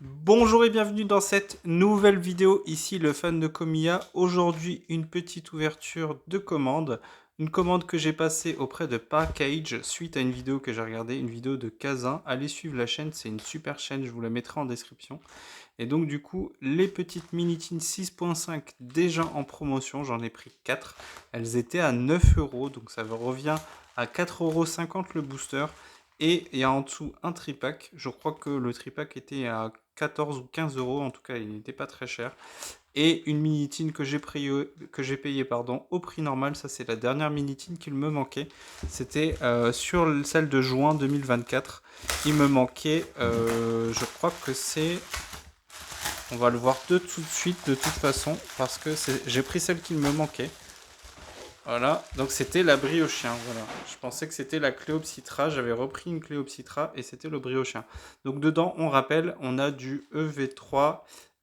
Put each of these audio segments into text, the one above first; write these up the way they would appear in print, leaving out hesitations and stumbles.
Bonjour et bienvenue dans cette nouvelle vidéo, ici le fan de Komiya. Aujourd'hui une petite ouverture de commande, une commande que j'ai passée auprès de Package suite à une vidéo que j'ai regardée, une vidéo de Kazin. Allez suivre la chaîne, c'est une super chaîne, je vous la mettrai en description. Et donc du coup, les petites Minitines 6.5 déjà en promotion, j'en ai pris 4. Elles étaient à 9 euros, donc ça revient à 4,50 € le booster. Et il y a en dessous un tripack. Je crois que le tripack était à 14 ou 15 euros, en tout cas il n'était pas très cher. Et une minitine que j'ai payé pardon, au prix normal, ça c'est la dernière minitine qu'il me manquait. C'était sur celle de juin 2024. Il me manquait, je crois que c'est... On va le voir de tout de suite de toute façon, parce que j'ai pris celle qui me manquait. Voilà, donc c'était la briochien, voilà. Je pensais que c'était la Cléopsitra, j'avais repris une Cléopsitra et c'était le briochien. Donc dedans, on rappelle, on a du EV3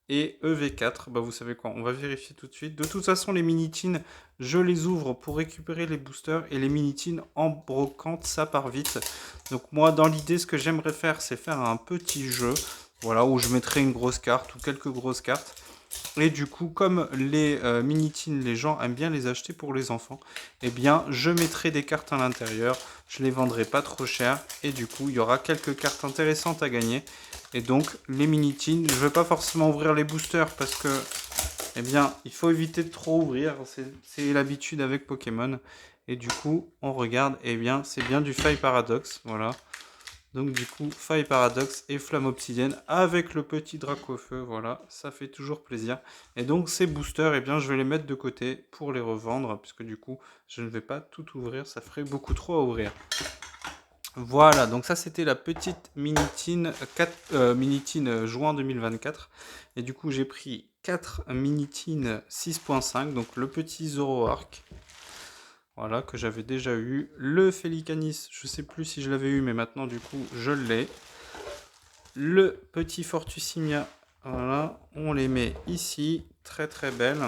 et EV4. Bah vous savez quoi, on va vérifier tout de suite. De toute façon, les minitines, je les ouvre pour récupérer les boosters et les minitines en brocante, ça part vite. Donc moi, dans l'idée, ce que j'aimerais faire, c'est faire un petit jeu, voilà, où je mettrai une grosse carte ou quelques grosses cartes. Et du coup, comme les Minitines, les gens aiment bien les acheter pour les enfants, eh bien, je mettrai des cartes à l'intérieur. Je les vendrai pas trop cher. Et du coup, il y aura quelques cartes intéressantes à gagner. Et donc, les Minitines, je ne vais pas forcément ouvrir les boosters parce que, eh bien, il faut éviter de trop ouvrir. C'est l'habitude avec Pokémon. Et du coup, on regarde, eh bien, c'est bien du Faille Paradox. Voilà. Donc du coup, Faille Paradox et Flamme Obsidienne avec le petit Dracofeu, voilà, ça fait toujours plaisir. Et donc ces boosters, eh bien, je vais les mettre de côté pour les revendre, puisque du coup, je ne vais pas tout ouvrir, ça ferait beaucoup trop à ouvrir. Voilà, donc ça c'était la petite Minitine, Minitine juin 2024. Et du coup, j'ai pris 4 Minitine 6.5, donc le petit Zoroark. Voilà, que j'avais déjà eu. Le Félicanis, je sais plus si je l'avais eu, mais maintenant du coup je l'ai. Le petit Fortusimia, voilà, on les met ici, très très belle.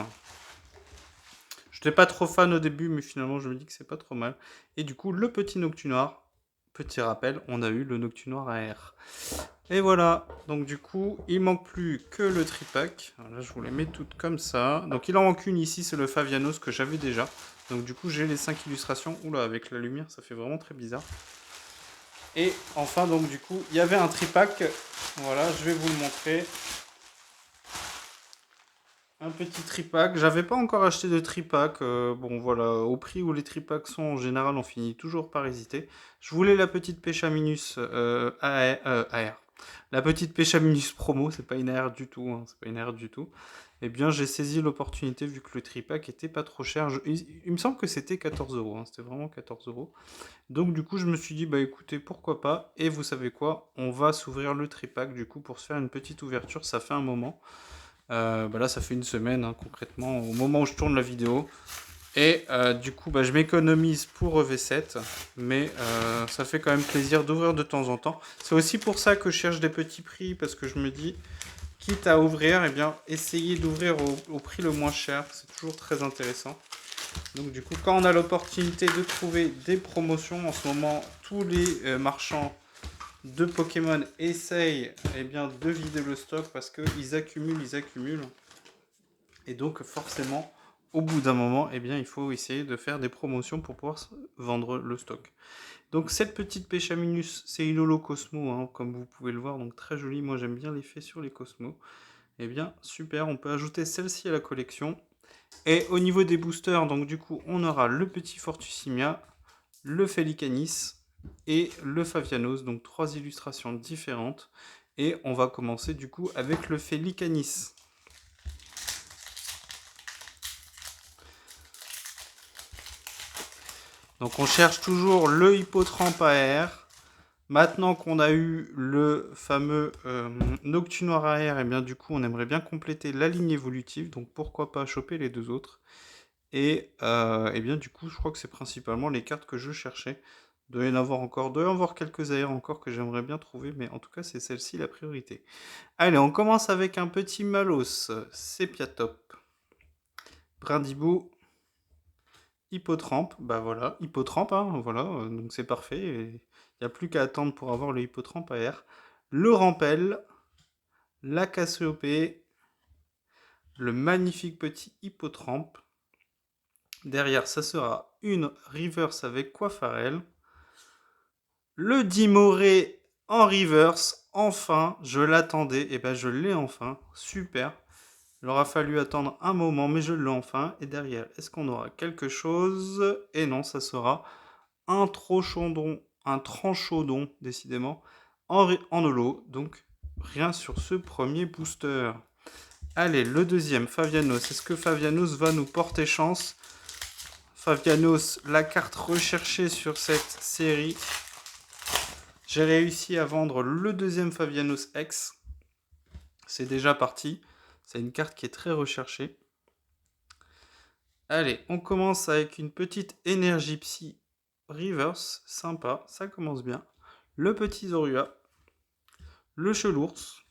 Je n'étais pas trop fan au début, mais finalement je me dis que c'est pas trop mal. Et du coup, le petit Noctunoir, petit rappel, on a eu le Noctunoir AR. Et voilà, donc du coup, il manque plus que le tripack. Là, je vous les mets toutes comme ça. Donc il en manque une ici, c'est le Favianos que j'avais déjà. Donc du coup, j'ai les 5 illustrations. Oula, avec la lumière, ça fait vraiment très bizarre. Et enfin, donc du coup, il y avait un tripack. Voilà, je vais vous le montrer. Un petit tripack. J'avais pas encore acheté de tripack. Bon, voilà, au prix où les tripacks sont, en général, on finit toujours par hésiter. Je voulais la petite Péchaminus AR. La petite Péchaminus promo, c'est pas une AR du tout. Hein, c'est pas une AR du tout. Eh bien, j'ai saisi l'opportunité vu que le tripack était pas trop cher. Il me semble que c'était 14 euros. Hein, c'était vraiment 14 euros. Donc, du coup, je me suis dit, bah écoutez, pourquoi pas. Et vous savez quoi? On va s'ouvrir le tripack du coup pour se faire une petite ouverture. Ça fait un moment. Bah là, ça fait une semaine hein, concrètement au moment où je tourne la vidéo. Et du coup, bah, je m'économise pour EV7, mais ça fait quand même plaisir d'ouvrir de temps en temps. C'est aussi pour ça que je cherche des petits prix, parce que je me dis, quitte à ouvrir, eh bien, essayez d'ouvrir au prix le moins cher. C'est toujours très intéressant. Donc du coup, quand on a l'opportunité de trouver des promotions, en ce moment, tous les marchands de Pokémon essayent eh bien, de vider le stock parce qu'ils accumulent, ils accumulent. Et donc forcément, au bout d'un moment, eh bien, il faut essayer de faire des promotions pour pouvoir vendre le stock. Donc cette petite Péchaminus, c'est une holo Cosmo, hein, comme vous pouvez le voir, donc très jolie. Moi j'aime bien l'effet sur les Cosmos. Eh bien super, on peut ajouter celle-ci à la collection. Et au niveau des boosters, donc du coup, on aura le petit Fortusimia, le Félicanis et le Favianos, donc 3 illustrations différentes. Et on va commencer du coup avec le Félicanis. Donc on cherche toujours le Hippotrampe AR. Maintenant qu'on a eu le fameux Noctunoir AR, et bien du coup on aimerait bien compléter la ligne évolutive. Donc pourquoi pas choper les deux autres. Et bien du coup je crois que c'est principalement les cartes que je cherchais. Il doit y en avoir encore, doit y en avoir quelques AR encore que j'aimerais bien trouver, mais en tout cas c'est celle-ci la priorité. Allez, on commence avec un petit Malos, Sepiatop, Brindibou, Hippotrampe, bah voilà, Hippotrampe, hein, voilà, donc c'est parfait. Il n'y a plus qu'à attendre pour avoir le Hippotrampe AR. Le Rampel, la Cassiopée, le magnifique petit Hippotrampe. Derrière, ça sera une reverse avec Coiffarel. Le Dimoré en reverse, enfin, je l'attendais, et ben je l'ai enfin, super. Il aura fallu attendre un moment, mais je l'ai enfin. Et derrière, est-ce qu'on aura quelque chose? Et non, ça sera un tranchodon, décidément, en holo. Donc, rien sur ce premier booster. Allez, le deuxième, Favianos. Est-ce que Favianos va nous porter chance? Favianos, la carte recherchée sur cette série. J'ai réussi à vendre le deuxième Favianos X. C'est déjà parti. C'est une carte qui est très recherchée. Allez, on commence avec une petite énergie psy reverse. Sympa, ça commence bien. Le petit Zorua. Le Chelours.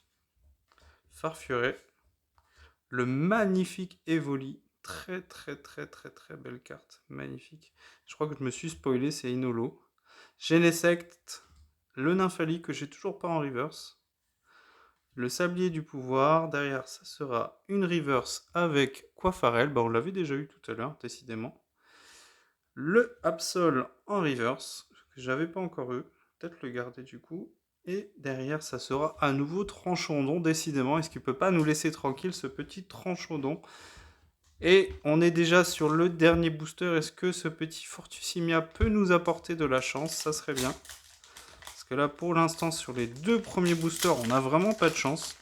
Farfuret. Le magnifique Evoli. Très belle carte. Magnifique. Je crois que je me suis spoilé, c'est Inolo. Genesect. Le Nymphali que j'ai toujours pas en reverse. Le Sablier du Pouvoir. Derrière, ça sera une reverse avec Coiffarel. Bah, on l'avait déjà eu tout à l'heure, décidément. Le Absol en reverse, que j'avais pas encore eu. Peut-être le garder du coup. Et derrière, ça sera à nouveau Tranchodon, décidément. Est-ce qu'il peut pas nous laisser tranquille, ce petit Tranchodon? Et on est déjà sur le dernier booster. Est-ce que ce petit Fortusimia peut nous apporter de la chance? Ça serait bien. Parce que là, pour l'instant, sur les deux premiers boosters, on n'a vraiment pas de chance.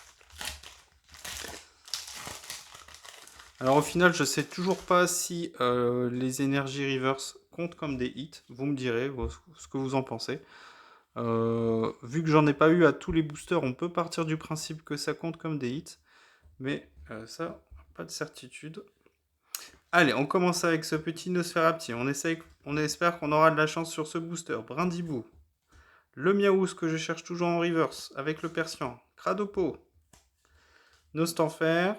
Alors au final, je sais toujours pas si les énergies reverse comptent comme des hits. Vous me direz ce que vous en pensez. Vu que j'en ai pas eu à tous les boosters, on peut partir du principe que ça compte comme des hits. Mais ça, pas de certitude. Allez, on commence avec ce petit Nosferapti. On espère qu'on aura de la chance sur ce booster. Brindibou. Le Miaouz que je cherche toujours en reverse avec le Persian. Cradopo. Nostanfer.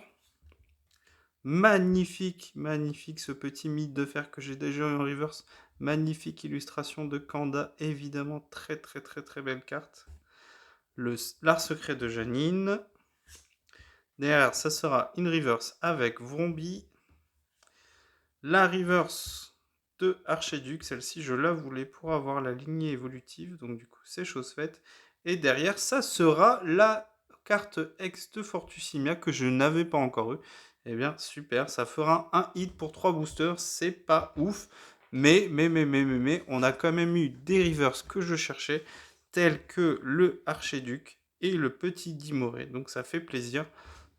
Magnifique ce petit mythe de fer que j'ai déjà eu en reverse. Magnifique illustration de Kanda, évidemment, très belle carte. L'art secret de Janine. Derrière, ça sera une reverse avec Vrombi. La reverse de Archiduc, celle-ci je la voulais pour avoir la lignée évolutive, donc du coup c'est chose faite. Et derrière, ça sera la carte X de Fortusimia que je n'avais pas encore eu. Eh bien super, ça fera un hit pour 3 boosters, c'est pas ouf. Mais, on a quand même eu des reverses que je cherchais, tels que le Archiduc et le petit Dimoré. Donc ça fait plaisir.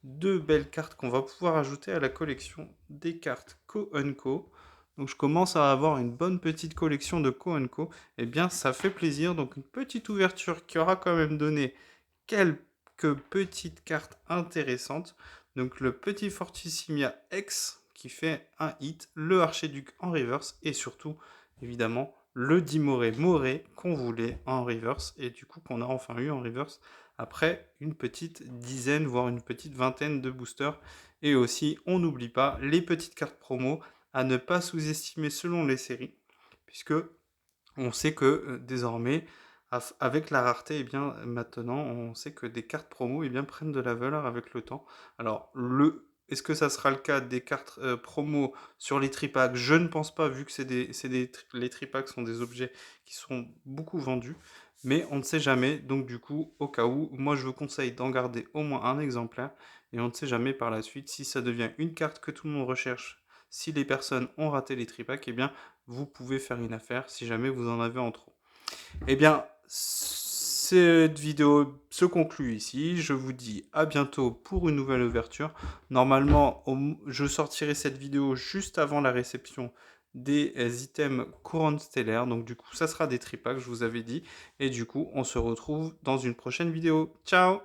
Deux belles cartes qu'on va pouvoir ajouter à la collection des cartes Co Co. Donc je commence à avoir une bonne petite collection de Co Co. Eh bien ça fait plaisir. Donc une petite ouverture qui aura quand même donné quelques petites cartes intéressantes. Donc le petit Fortissimia X qui fait un hit, le Archiduc en reverse et surtout évidemment le Dimoré Moré qu'on voulait en reverse et du coup qu'on a enfin eu en reverse après une petite dizaine, voire une petite vingtaine de boosters. Et aussi, on n'oublie pas les petites cartes promo à ne pas sous-estimer selon les séries, puisque on sait que désormais, avec la rareté, eh bien, maintenant, on sait que des cartes promo eh bien, prennent de la valeur avec le temps. Alors, est-ce que ça sera le cas des cartes promo sur les tripacks? Je ne pense pas, vu que les tripacks sont des objets qui sont beaucoup vendus. Mais on ne sait jamais, donc du coup, au cas où, moi je vous conseille d'en garder au moins un exemplaire. Et on ne sait jamais par la suite si ça devient une carte que tout le monde recherche. Si les personnes ont raté les tripacks, eh bien, vous pouvez faire une affaire si jamais vous en avez en trop. Eh bien, cette vidéo se conclut ici. Je vous dis à bientôt pour une nouvelle ouverture. Normalement, je sortirai cette vidéo juste avant la réception des items couronne stellaire. Donc du coup, ça sera des tripacks, je vous avais dit. Et du coup, on se retrouve dans une prochaine vidéo. Ciao!